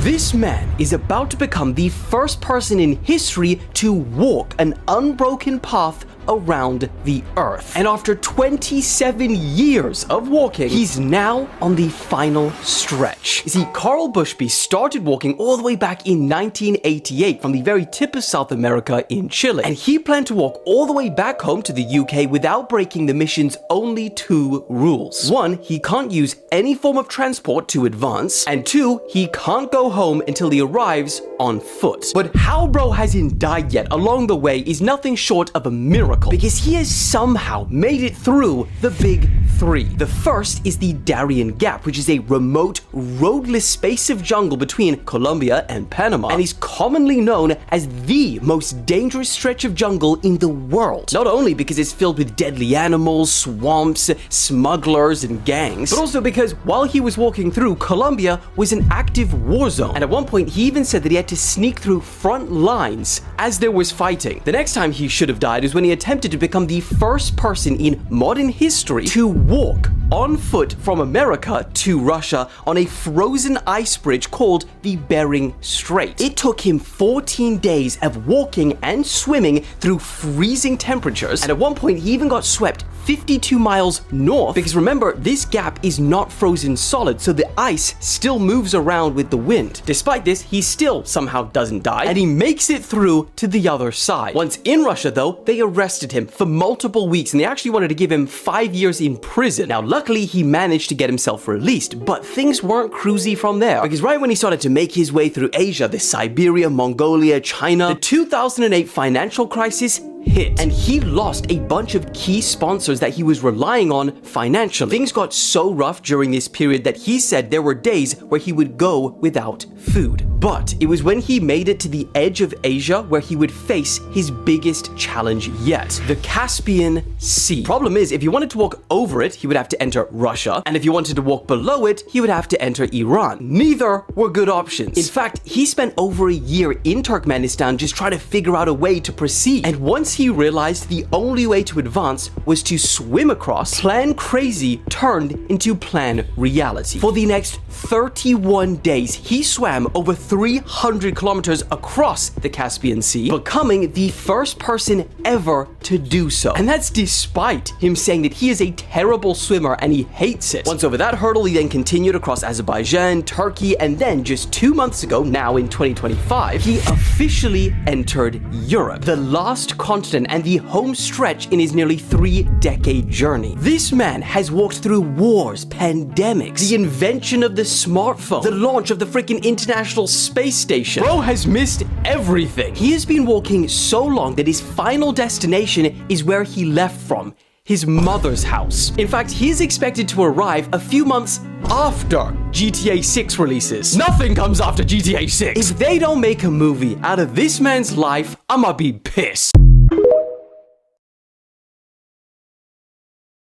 This man is about to become the first person in history to walk an unbroken path around the Earth. And after 27 years of walking, he's now on the final stretch. You see, Carl Bushby started walking all the way back in 1988 from the very tip of South America in Chile. And he planned to walk all the way back home to the UK without breaking the mission's only two rules. One, he can't use any form of transport to advance. And two, he can't go home until he arrives on foot. But how bro hasn't died yet along the way is nothing short of a miracle, because he has somehow made it through the big three. The first is the Darien Gap, which is a remote, roadless space of jungle between Colombia and Panama, and is commonly known as the most dangerous stretch of jungle in the world. Not only because it's filled with deadly animals, swamps, smugglers, and gangs, but also because while he was walking through, Colombia was an active war zone. And at one point, he even said that he had to sneak through front lines as there was fighting. The next time he should have died is when he attempted to become the first person in modern history to walk on foot from America to Russia on a frozen ice bridge called the Bering Strait. It took him 14 days of walking and swimming through freezing temperatures, and at one point he even got swept 52 miles north, because remember, this gap is not frozen solid, so the ice still moves around with the wind. Despite this, he still somehow doesn't die, and he makes it through to the other side. Once in Russia, though, they arrested him for multiple weeks, and they actually wanted to give him 5 years in prison. Now, luckily, he managed to get himself released, but things weren't cruisy from there, because right when he started to make his way through Asia, the Siberia, Mongolia, China, the 2008 financial crisis hit, and he lost a bunch of key sponsors that he was relying on financially. Things got so rough during this period that he said there were days where he would go without food. But it was when he made it to the edge of Asia where he would face his biggest challenge yet, the Caspian Sea. Problem is, if he wanted to walk over it, he would have to enter Russia, and if he wanted to walk below it, he would have to enter Iran. Neither were good options. In fact, he spent over a year in Turkmenistan just trying to figure out a way to proceed. And once he realized the only way to advance was to swim across, Plan Crazy turned into Plan Reality. For the next 31 days, he swam over 300 kilometers across the Caspian Sea, becoming the first person ever to do so. And that's despite him saying that he is a terrible swimmer and he hates it. Once over that hurdle, he then continued across Azerbaijan, Turkey, and then just 2 months ago, now in 2025, he officially entered Europe, the last continent and the home stretch in his nearly 3-decade journey. This man has walked through wars, pandemics, the invention of the smartphone, the launch of the freaking International Space Station. Bro has missed everything. He has been walking so long that his final destination is where he left from, his mother's house. In fact, he is expected to arrive a few months after GTA 6 releases. Nothing comes after GTA 6. If they don't make a movie out of this man's life, I'ma be pissed.